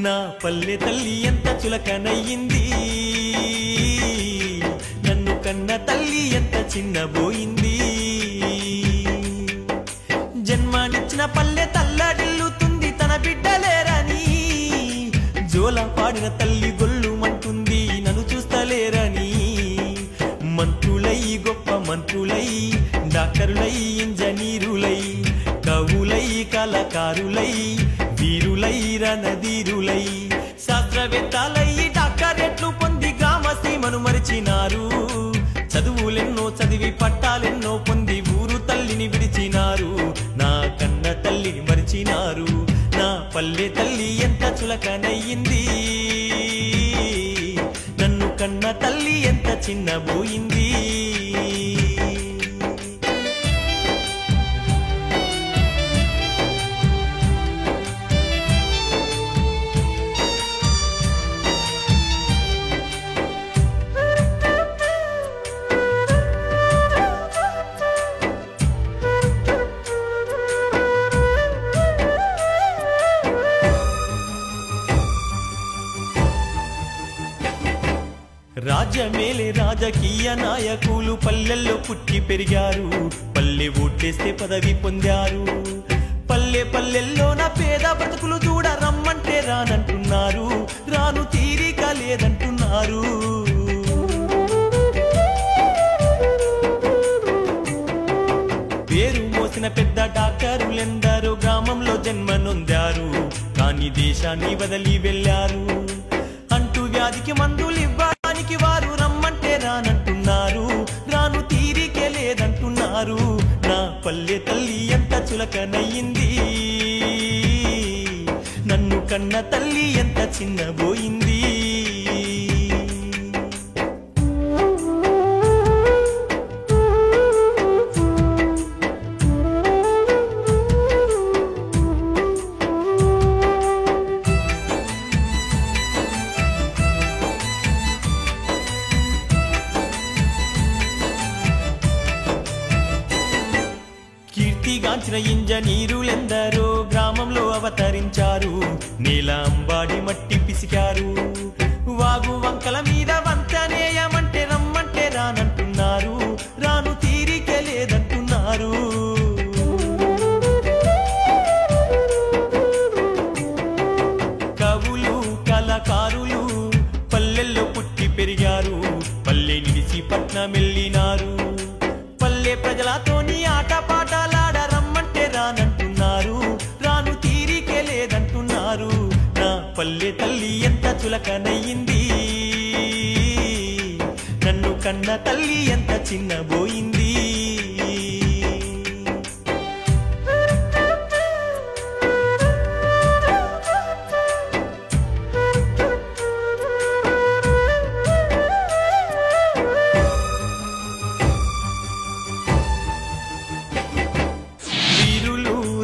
నా పల్లె తల్లి ఎంత చులకనయ్యింది, నన్ను కన్న తల్లి ఎంత చిన్నబోయింది. జన్మనిచ్చిన పల్లె తల్లడిల్లుతుంది తన బిడ్డలేరని, జోల పాడిన తల్లి గొల్లుమంటుంది నన్ను చూస్తలేరని. మంత్రులై గొప్ప మంత్రులై, డాక్టరులై ఇంజనీరులై, కవులై కళాకారులై, వీరులై రణధీరులై, శాస్త్రవేత్తలై డాక్టరేట్లు పొంది గ్రామ సీమను మరిచినారు. చదువులెన్నో చదివి పట్టాలెన్నో పొంది ఊరు తల్లిని విడిచినారు. నా కన్న తల్లిని మరిచినారు. నా పల్లె తల్లి ఎంత చులకనయ్యింది, నన్ను కన్న తల్లి ఎంత చిన్నబోయింది. రాజ్యమేలే రాజకీయ నాయకులు పల్లెల్లో పుట్టి పెరిగారు. పల్లె ఓటేస్తే పదవి పొందారు. పల్లె పల్లెల్లో నా పేద బ్రతుకులు చూడ రమ్మంటే రానంటున్నారు. రాను తీరిక లేదంటున్నారు. పేరు మోసిన పెద్ద డాక్టరులెందరో గ్రామంలో జన్మనొందారు. కానీ దేశాన్ని వదిలి వెళ్ళారు. అంటూ వ్యాధికి మందులు ఇవ్వడానికి వారు రమ్మంటే రానంటున్నారు. రాను తీరికే లేదంటున్నారు. నా పల్లె తల్లి ఎంత చులకనయ్యింది, నన్ను కన్న తల్లి ఎంత చిన్నబోయింది. కీర్తిగాంచిన ఇంజనీరులెందరో గ్రామంలో అవతరించారు. నేల అంబాడి మట్టి పిసికారు. వాగు వంకల మీద వంతనేయమంటే రమ్మంటే రానంటున్నారు. రాను తీరికే లేదంటున్నారు. కవులు కళాకారులు పల్లెల్లో పుట్టి పెరిగారు. పల్లె నిలిచి పట్నం వెళ్ళినారు. పల్లె ప్రజలతోని ఆట పాటలాడ రమ్మంటే రానంటున్నారు. రాను తీరికే లేదంటున్నారు. నా పల్లె తల్లి ఎంత చులకనయ్యింది, నన్ను కన్న తల్లి ఎంత చిన్నబోయింది.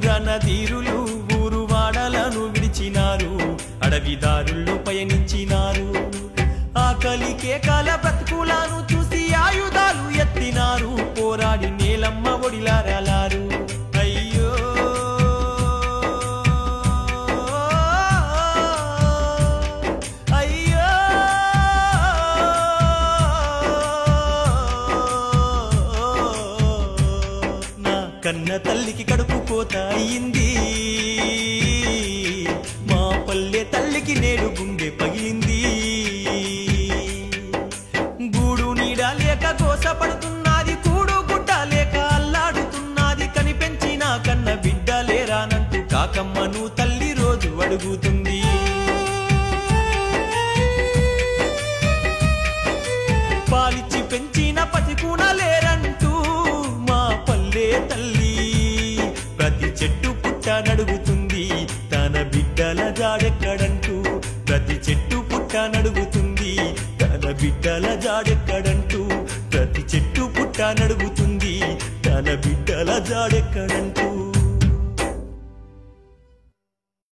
రణధీరులు ఊరు వాడలను విడిచినారు. అడవిదారుల్లో పయనించినారు. ఆకలి కేకాల బ్రతుకులను చూసి ఆయుధాలు ఎత్తినారు. పోరాడి నేలమ్మ ఒడిలారారు. అయ్యో అయ్యో నా కన్న తల్లికి కడుపు కోత అయింది. మా పల్లె తల్లికి నేడు గుండె పగిలింది. గూడు నీడ లేక గోసపడుతున్నది. కూడు గుడ్డ లేక అల్లాడుతున్నది. కనిపెంచిన కన్న బిడ్డ లేరానంటూ కాకమ్మను తల్లి రోజు అడుగుతుంది. పాలిచ్చి పెంచిన పసికూన లేరంటూ మా పల్లె తల్లి ప్రతి చెట్టు పుట్ట నడుగుతుంది. తన బిడ్డల జాడెక్కడంటూ ప్రతి చెట్టు పుట్ట నడుగుతుంది. తన బిడ్డల జాడెక్కడంటూ ప్రతి చెట్టు పుట్ట నడుగుతుంది. తన బిడ్డల జాడెక్కడంటూ